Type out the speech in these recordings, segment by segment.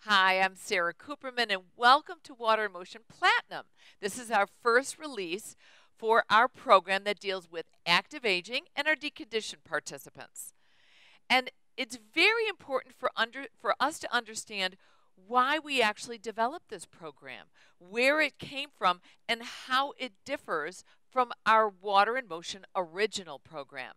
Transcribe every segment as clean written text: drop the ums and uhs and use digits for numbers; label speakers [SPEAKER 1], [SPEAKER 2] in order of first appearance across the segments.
[SPEAKER 1] Hi, I'm Sarah Cooperman, and welcome to Water in Motion Platinum. This is our first release for our program that deals with active aging and our deconditioned participants. And it's very important for us to understand why we actually developed this program, where it came from, and how it differs from our Water in Motion original program.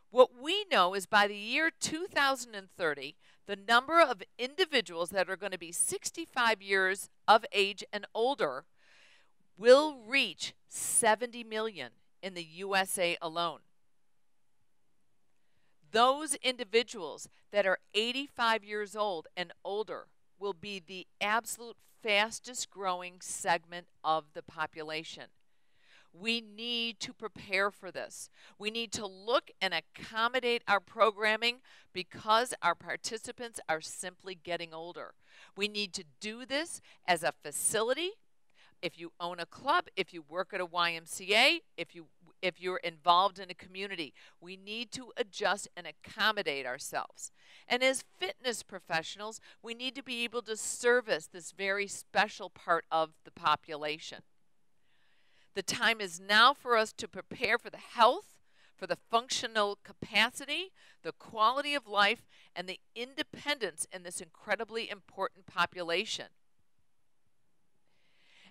[SPEAKER 1] What we know is by the year 2030, the number of individuals that are going to be 65 years of age and older will reach 70 million in the USA alone. Those individuals that are 85 years old and older will be the absolute fastest growing segment of the population. We need to prepare for this. We need to look and accommodate our programming because our participants are simply getting older. We need to do this as a facility. If you own a club, if you work at a YMCA, if you're involved in a community, we need to adjust and accommodate ourselves. And as fitness professionals, we need to be able to service this very special part of the population. The time is now for us to prepare for the health, for the functional capacity, the quality of life, and the independence in this incredibly important population.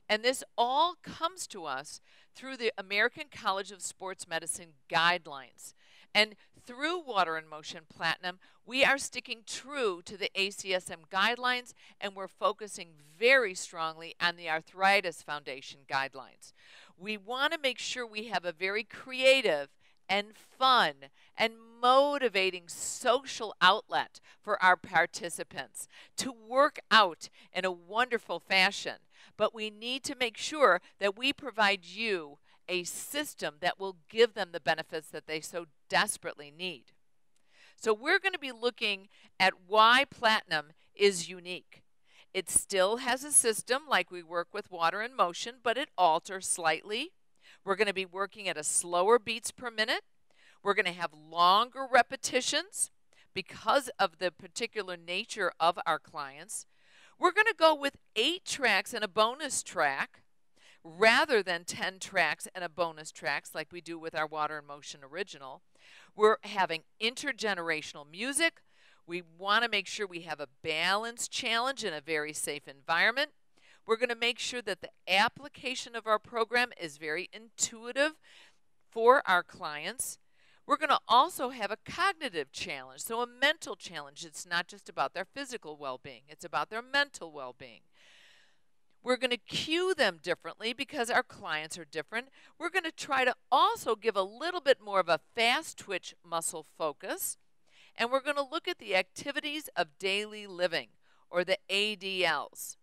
[SPEAKER 1] And this all comes to us through the American College of Sports Medicine guidelines. And through Water in Motion Platinum, we are sticking true to the ACSM guidelines, and we're focusing very strongly on the Arthritis Foundation guidelines. We want to make sure we have a very creative and fun and motivating social outlet for our participants to work out in a wonderful fashion. But we need to make sure that we provide you a system that will give them the benefits that they so desperately need. So we're going to be looking at why Platinum is unique. It still has a system like we work with Water in Motion, but it alters slightly. We're going to be working at a slower beats per minute. We're going to have longer repetitions because of the particular nature of our clients. We're going to go with 8 tracks and a bonus track rather than 10 tracks and a bonus tracks like we do with our Water in Motion original. We're having intergenerational music. We want to make sure we have a balanced challenge in a very safe environment. We're going to make sure that the application of our program is very intuitive for our clients. We're going to also have a cognitive challenge, so a mental challenge. It's not just about their physical well-being, it's about their mental well-being. We're going to cue them differently because our clients are different. We're going to try to also give a little bit more of a fast twitch muscle focus. And we're going to look at the activities of daily living, or the ADLs.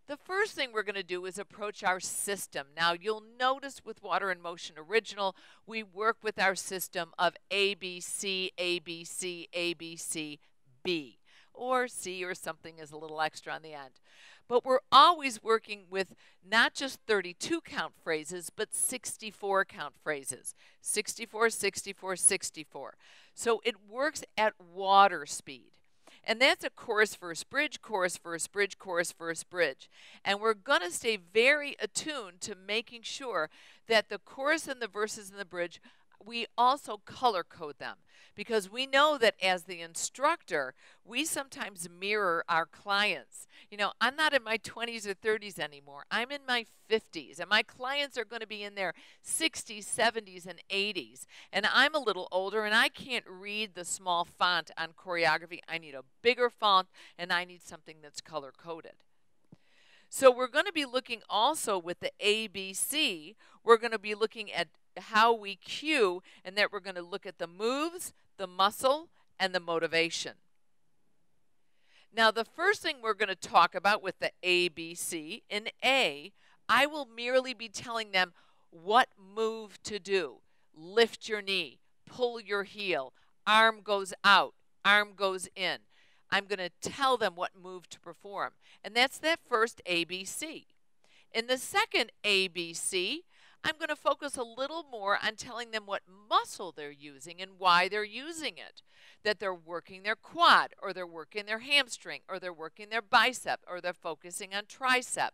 [SPEAKER 1] The first thing we're going to do is approach our system. Now, you'll notice with Water in Motion Original, we work with our system of ABC, ABC, ABC, B, or C or something is a little extra on the end. But we're always working with not just 32 count phrases, but 64 count phrases. 64, 64, 64. So it works at water speed. And that's a chorus, verse, bridge, chorus, verse, bridge, chorus, verse, bridge. And we're going to stay very attuned to making sure that the chorus and the verses and the bridge, we also color code them. Because we know that as the instructor, we sometimes mirror our clients. You know, I'm not in my 20s or 30s anymore. I'm in my 50s. And my clients are going to be in their 60s, 70s, and 80s. And I'm a little older, and I can't read the small font on choreography. I need a bigger font, and I need something that's color-coded. So we're going to be looking also with the ABC. We're going to be looking at how we cue, and that we're going to look at the moves, the muscle, and the motivation. Now, the first thing we're going to talk about with the ABC, in A, I will merely be telling them what move to do. Lift your knee, pull your heel, arm goes out, arm goes in. I'm going to tell them what move to perform. And that's that first ABC. In the second ABC, I'm going to focus a little more on telling them what muscle they're using and why they're using it. That they're working their quad, or they're working their hamstring, or they're working their bicep, or they're focusing on tricep.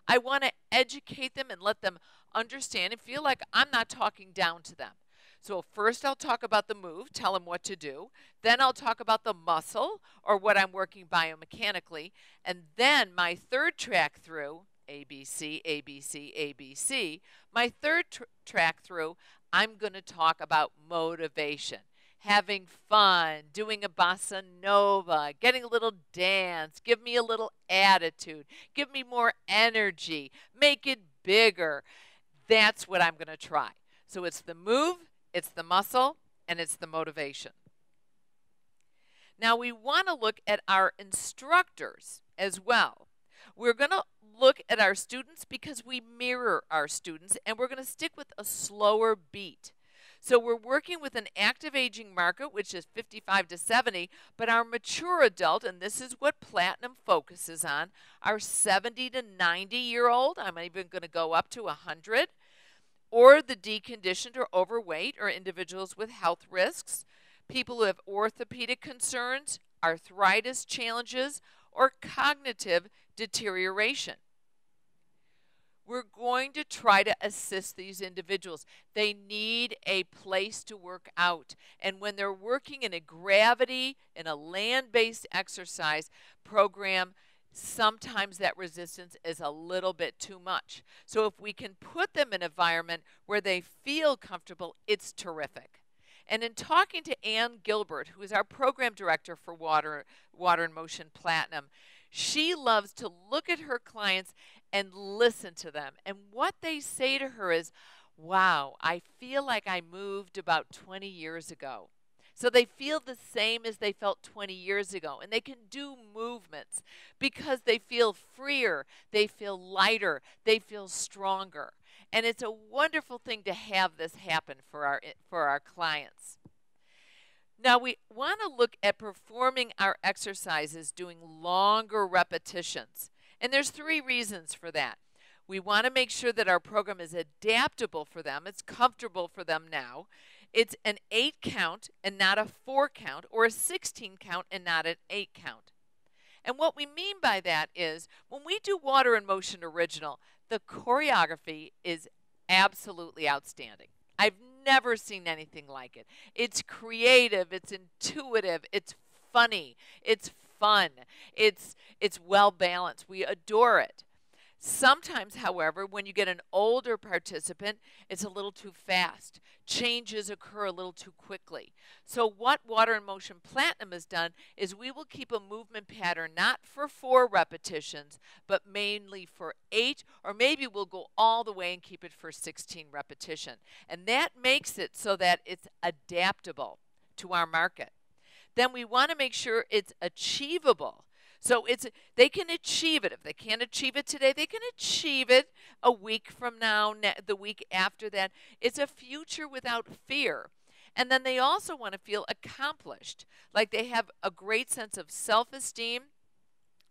[SPEAKER 1] I want to educate them and let them understand and feel like I'm not talking down to them. So first I'll talk about the move, tell them what to do. Then I'll talk about the muscle, or what I'm working biomechanically. And then my third track through, ABC, ABC, ABC, my third track through, I'm going to talk about motivation. Having fun, doing a bossa nova, getting a little dance, give me a little attitude, give me more energy, make it bigger. That's what I'm going to try. So it's the move, it's the muscle, and it's the motivation. Now we want to look at our instructors as well. We're going to look at our students because we mirror our students, and we're going to stick with a slower beat. So we're working with an active aging market, which is 55 to 70, but our mature adult, and this is what Platinum focuses on, our 70 to 90-year-old, I'm even going to go up to 100, or the deconditioned or overweight, or individuals with health risks, people who have orthopedic concerns, arthritis challenges, or cognitive deterioration. We're going to try to assist these individuals. They need a place to work out. And when they're working in a gravity, in a land-based exercise program, sometimes that resistance is a little bit too much. So if we can put them in an environment where they feel comfortable, it's terrific. And in talking to Ann Gilbert, who is our program director for Water in Motion Platinum, she loves to look at her clients and listen to them. And what they say to her is, wow, I feel like I moved about 20 years ago. So they feel the same as they felt 20 years ago. And they can do movements because they feel freer, they feel lighter, they feel stronger. And it's a wonderful thing to have this happen for our clients. Now we want to look at performing our exercises doing longer repetitions. And there's 3 reasons for that. We want to make sure that our program is adaptable for them. It's comfortable for them now. It's an 8 count and not a 4 count, or a 16 count and not an 8 count. And what we mean by that is when we do Water in Motion Original, the choreography is absolutely outstanding. I've never seen anything like it. It's creative, it's intuitive, it's funny, it's fun, it's well balanced. We adore it. Sometimes, however, when you get an older participant, it's a little too fast. Changes occur a little too quickly. So what Water in Motion Platinum has done is we will keep a movement pattern not for 4 repetitions, but mainly for 8, or maybe we'll go all the way and keep it for 16 repetition. And that makes it so that it's adaptable to our market. Then we want to make sure it's achievable. So they can achieve it. If they can't achieve it today, they can achieve it a week from now, the week after that. It's a future without fear. And then they also want to feel accomplished, like they have a great sense of self-esteem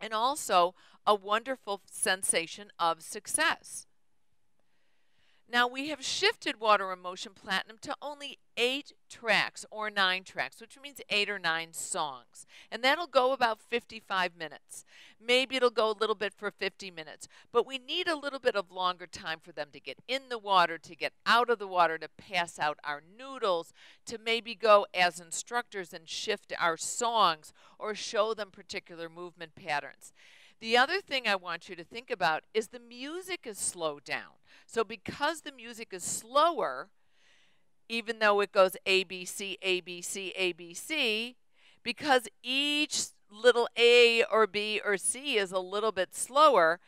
[SPEAKER 1] and also a wonderful sensation of success. Now we have shifted Water in Motion Platinum to only 8 tracks or 9 tracks, which means 8 or 9 songs. And that'll go about 55 minutes. Maybe it'll go a little bit for 50 minutes. But we need a little bit of longer time for them to get in the water, to get out of the water, to pass out our noodles, to maybe go as instructors and shift our songs or show them particular movement patterns. The other thing I want you to think about is the music is slowed down. So because the music is slower, even though it goes A, B, C, A, B, C, A, B, C, because each little A or B or C is a little bit slower,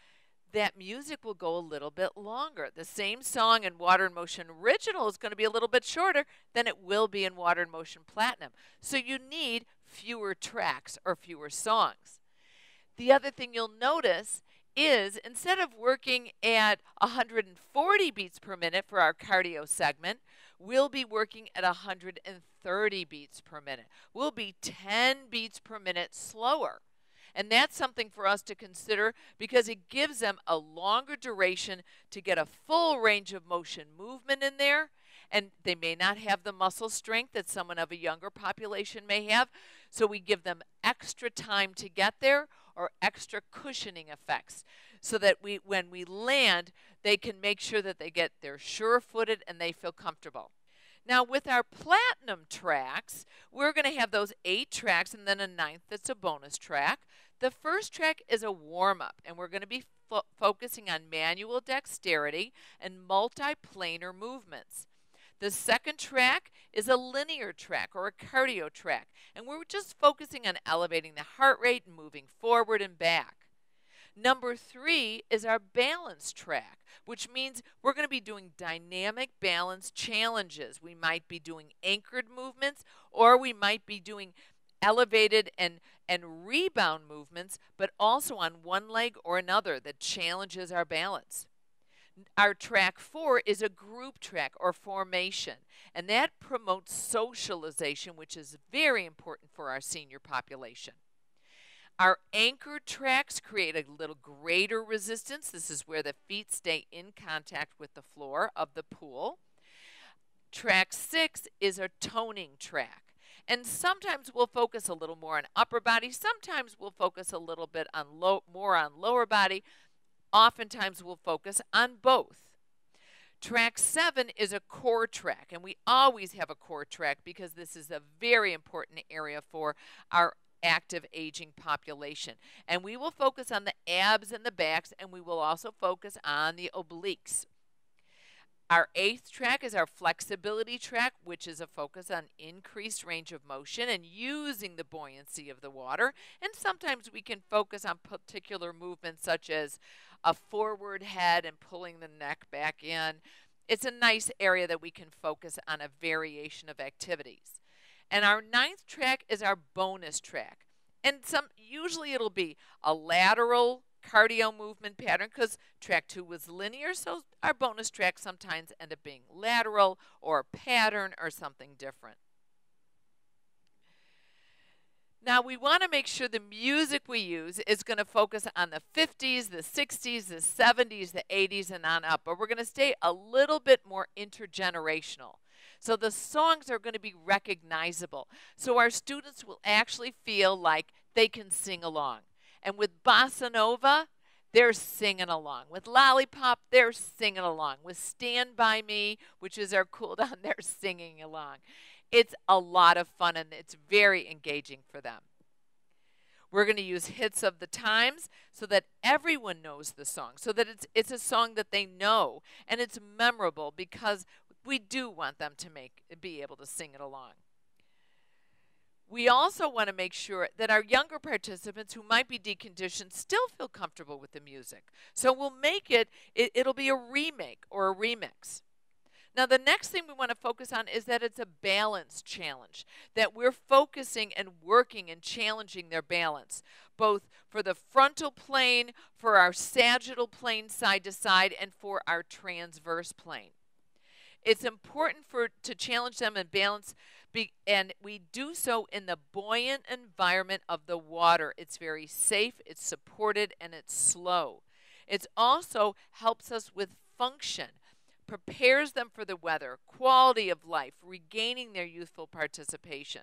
[SPEAKER 1] that music will go a little bit longer. The same song in Water in Motion Original is going to be a little bit shorter than it will be in Water in Motion Platinum. So you need fewer tracks or fewer songs. The other thing you'll notice is instead of working at 140 beats per minute for our cardio segment, we'll be working at 130 beats per minute. We'll be 10 beats per minute slower. And that's something for us to consider because it gives them a longer duration to get a full range of motion movement in there. And they may not have the muscle strength that someone of a younger population may have. So we give them extra time to get there or extra cushioning effects so that when we land, they can make sure that they're sure-footed and they feel comfortable. Now, with our platinum tracks, we're going to have those 8 tracks and then a 9th that's a bonus track. The first track is a warm-up, and we're going to be focusing on manual dexterity and multiplanar movements. The second track is a linear track or a cardio track, and we're just focusing on elevating the heart rate and moving forward and back. Number 3 is our balance track, which means we're going to be doing dynamic balance challenges. We might be doing anchored movements, or we might be doing elevated and rebound movements, but also on one leg or another that challenges our balance. Our track 4 is a group track or formation, and that promotes socialization, which is very important for our senior population. Our anchored tracks create a little greater resistance. This is where the feet stay in contact with the floor of the pool. Track 6 is a toning track. And sometimes we'll focus a little more on upper body. Sometimes we'll focus a little bit on more on lower body. Oftentimes we'll focus on both. Track 7 is a core track, and we always have a core track because this is a very important area for our active aging population. And we will focus on the abs and the backs, and we will also focus on the obliques. Our 8th track is our flexibility track, which is a focus on increased range of motion and using the buoyancy of the water. And sometimes we can focus on particular movements such as a forward head and pulling the neck back in. It's a nice area that we can focus on a variation of activities. And our 9th track is our bonus track. And usually it'll be a lateral cardio movement pattern because track 2 was linear, so our bonus tracks sometimes end up being lateral or a pattern or something different. Now we want to make sure the music we use is going to focus on the 50s, the 60s, the 70s, the 80s, and on up, but we're going to stay a little bit more intergenerational. So the songs are going to be recognizable. So our students will actually feel like they can sing along. And with Bossa Nova, they're singing along. With Lollipop, they're singing along. With Stand By Me, which is our cool down, they're singing along. It's a lot of fun, and it's very engaging for them. We're going to use hits of the times so that everyone knows the song, so that it's a song that they know, and it's memorable because we do want them to be able to sing it along. We also want to make sure that our younger participants who might be deconditioned still feel comfortable with the music. So we'll make it'll be a remake or a remix. Now, the next thing we want to focus on is that it's a balance challenge, that we're focusing and working and challenging their balance, both for the frontal plane, for our sagittal plane side to side, and for our transverse plane. It's important to challenge them and balance, and we do so in the buoyant environment of the water. It's very safe, it's supported, and it's slow. It also helps us with function, prepares them for the weather, quality of life, regaining their youthful participation.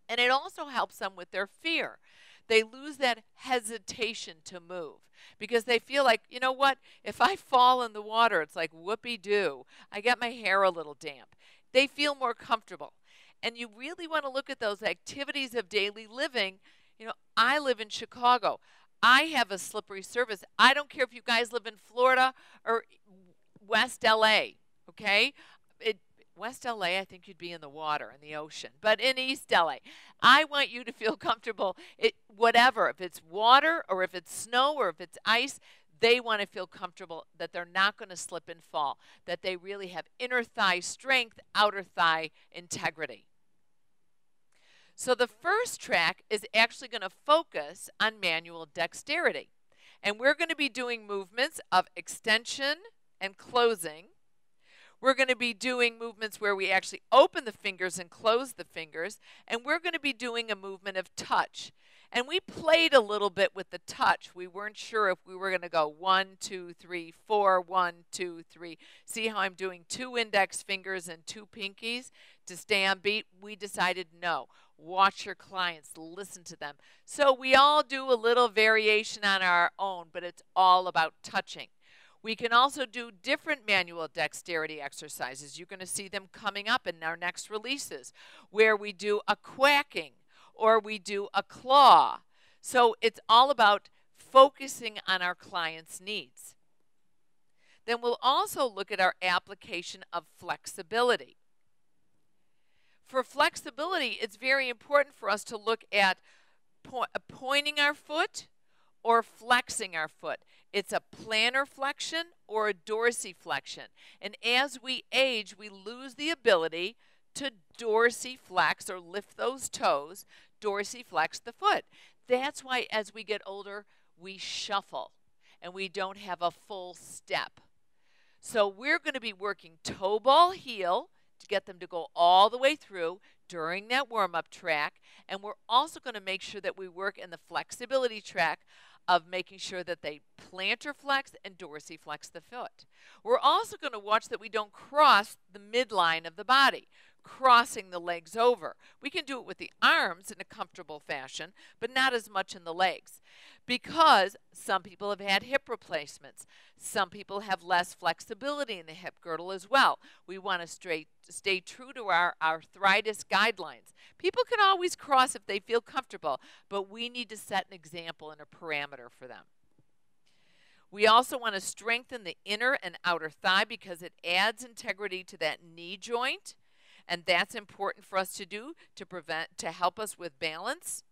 [SPEAKER 1] And it also helps them with their fear. They lose that hesitation to move because they feel like, you know what, if I fall in the water, it's like whoopee-doo. I get my hair a little damp. They feel more comfortable. And you really want to look at those activities of daily living. You know, I live in Chicago. I have a slippery surface. I don't care if you guys live in Florida or West LA, okay? West LA, I think you'd be in the water, in the ocean. But in East LA, I want you to feel comfortable, whatever. If it's water or if it's snow or if it's ice, they want to feel comfortable that they're not going to slip and fall, that they really have inner thigh strength, outer thigh integrity. So the first track is actually going to focus on manual dexterity. And we're going to be doing movements of extension and closing. We're going to be doing movements where we actually open the fingers and close the fingers. And we're going to be doing a movement of touch. And we played a little bit with the touch. We weren't sure if we were going to go 1, 2, 3, 4, 1, 2, 3. See how I'm doing 2 index fingers and 2 pinkies to stay on beat? We decided no. Watch your clients, listen to them. So we all do a little variation on our own, but it's all about touching. We can also do different manual dexterity exercises. You're going to see them coming up in our next releases, where we do a quacking or we do a claw. So it's all about focusing on our clients' needs. Then we'll also look at our application of flexibility. For flexibility, it's very important for us to look at pointing our foot or flexing our foot. It's a plantar flexion or a dorsiflexion. And as we age, we lose the ability to dorsiflex or lift those toes, dorsiflex the foot. That's why as we get older, we shuffle and we don't have a full step. So we're going to be working toe ball heel to get them to go all the way through during that warm-up track. And we're also going to make sure that we work in the flexibility track of making sure that they plantar flex and dorsiflex the foot. We're also going to watch that we don't cross the midline of the body, crossing the legs over. We can do it with the arms in a comfortable fashion, but not as much in the legs, because some people have had hip replacements. Some people have less flexibility in the hip girdle as well. We want to stay true to our arthritis guidelines. People can always cross if they feel comfortable, but we need to set an example and a parameter for them. We also want to strengthen the inner and outer thigh because it adds integrity to that knee joint, and that's important for us to do to help us with balance.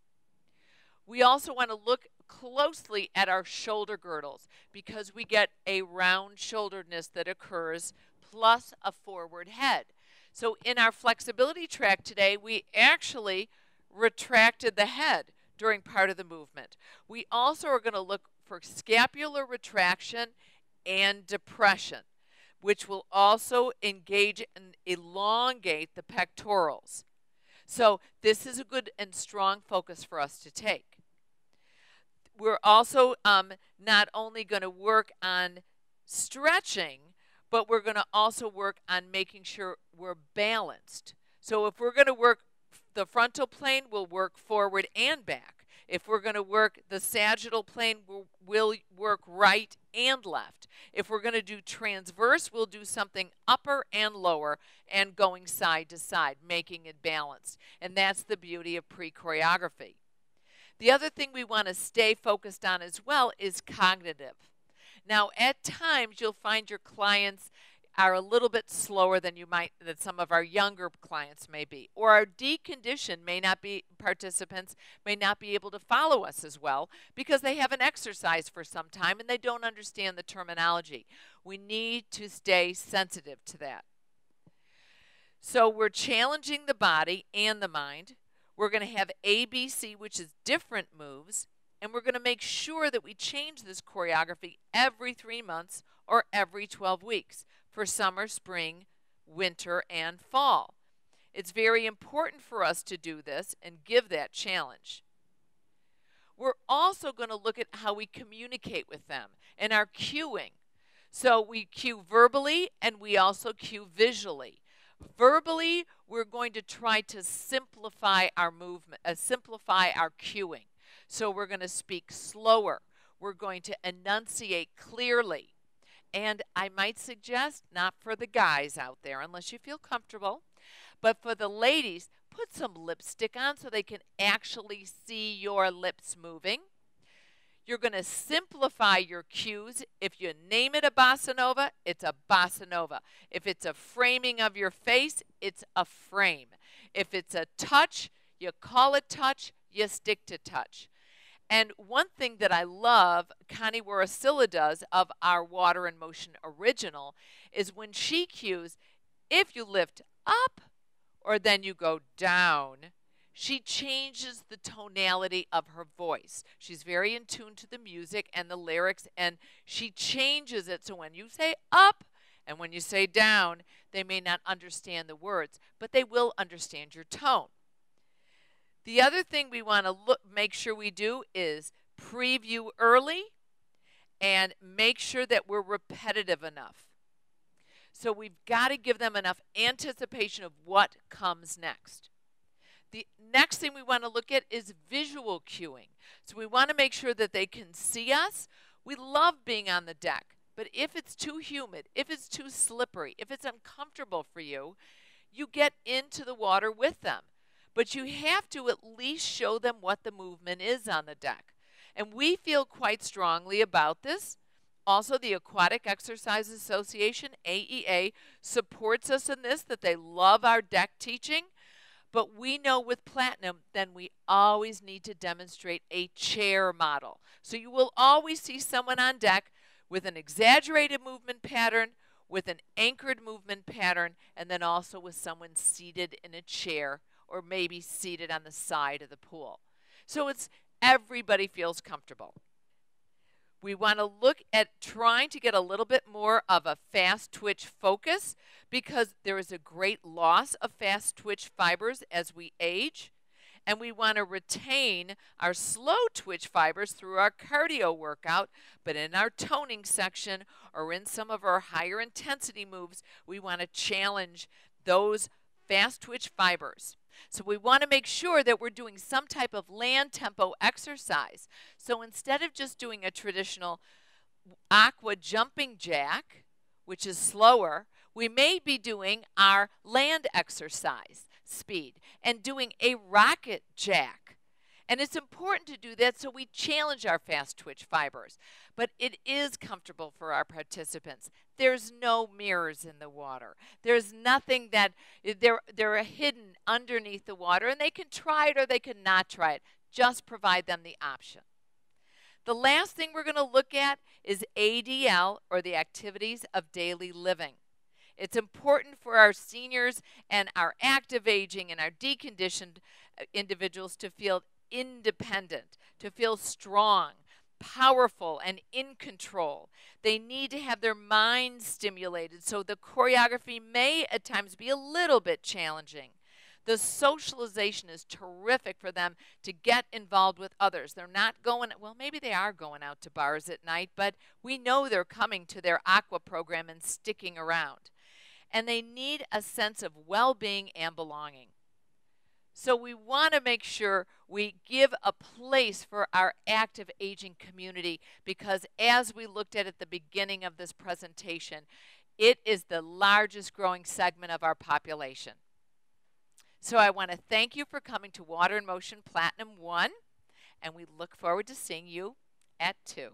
[SPEAKER 1] We also want to look closely at our shoulder girdles because we get a round-shoulderedness that occurs plus a forward head. So in our flexibility track today, we actually retracted the head during part of the movement. We also are going to look for scapular retraction and depression, which will also engage and elongate the pectorals. So this is a good and strong focus for us to take. We're also not only going to work on stretching, but we're going to also work on making sure we're balanced. So if we're going to work the frontal plane, we'll work forward and back. If we're going to work the sagittal plane, we'll work right and left. If we're going to do transverse, we'll do something upper and lower and going side to side, making it balanced. And that's the beauty of pre-choreography. The other thing we want to stay focused on as well is cognitive. Now, at times, you'll find your clients are a little bit slower than some of our younger clients may be, or our deconditioned participants may not be able to follow us as well because they haven't exercised for some time and they don't understand the terminology. We need to stay sensitive to that. So we're challenging the body and the mind. We're going to have ABC, which is different moves, and we're going to make sure that we change this choreography every 3 months or every 12 weeks for summer, spring, winter, and fall. It's very important for us to do this and give that challenge. We're also going to look at how we communicate with them and our cueing. So we cue verbally and we also cue visually. Verbally, we're going to try to simplify our movement, simplify our cueing. So we're going to speak slower. We're going to enunciate clearly. And I might suggest, not for the guys out there, unless you feel comfortable, but for the ladies, put some lipstick on so they can actually see your lips moving. You're going to simplify your cues. If you name it a bossa nova, it's a bossa nova. If it's a framing of your face, it's a frame. If it's a touch, you call it touch, you stick to touch. And one thing that I love Connie Warasila does of our Water in Motion original is when she cues, if you lift up or then you go down, she changes the tonality of her voice. She's very in tune to the music and the lyrics, and she changes it so when you say up and when you say down, they may not understand the words, but they will understand your tone. The other thing we want to make sure we do is preview early and make sure that we're repetitive enough. So we've got to give them enough anticipation of what comes next. The next thing we want to look at is visual cueing. So we want to make sure that they can see us. We love being on the deck, but if it's too humid, if it's too slippery, if it's uncomfortable for you, you get into the water with them. But you have to at least show them what the movement is on the deck. And we feel quite strongly about this. Also, the Aquatic Exercise Association, AEA, supports us in this, that they love our deck teaching. But we know with Platinum, then we always need to demonstrate a chair model. So you will always see someone on deck with an exaggerated movement pattern, with an anchored movement pattern, and then also with someone seated in a chair or maybe seated on the side of the pool. So it's everybody feels comfortable. We want to look at trying to get a little bit more of a fast twitch focus, because there is a great loss of fast twitch fibers as we age. And we want to retain our slow twitch fibers through our cardio workout, but in our toning section or in some of our higher intensity moves, we want to challenge those fast twitch fibers. So we want to make sure that we're doing some type of land tempo exercise. So instead of just doing a traditional aqua jumping jack, which is slower, we may be doing our land exercise speed and doing a rocket jack. And it's important to do that so we challenge our fast twitch fibers. But it is comfortable for our participants. There's no mirrors in the water. There's nothing that they're hidden underneath the water, and they can try it or they can not try it. Just provide them the option. The last thing we're going to look at is ADL, or the activities of daily living. It's important for our seniors and our active aging and our deconditioned individuals to feel independent, to feel strong, powerful, and in control. They need to have their minds stimulated, so the choreography may at times be a little bit challenging. The socialization is terrific for them to get involved with others. They're not going, well, maybe they are going out to bars at night, but we know they're coming to their aqua program and sticking around. And they need a sense of well-being and belonging. So we want to make sure we give a place for our active aging community, because as we looked at the beginning of this presentation, it is the largest growing segment of our population. So I want to thank you for coming to Water in Motion Platinum 1, and we look forward to seeing you at 2.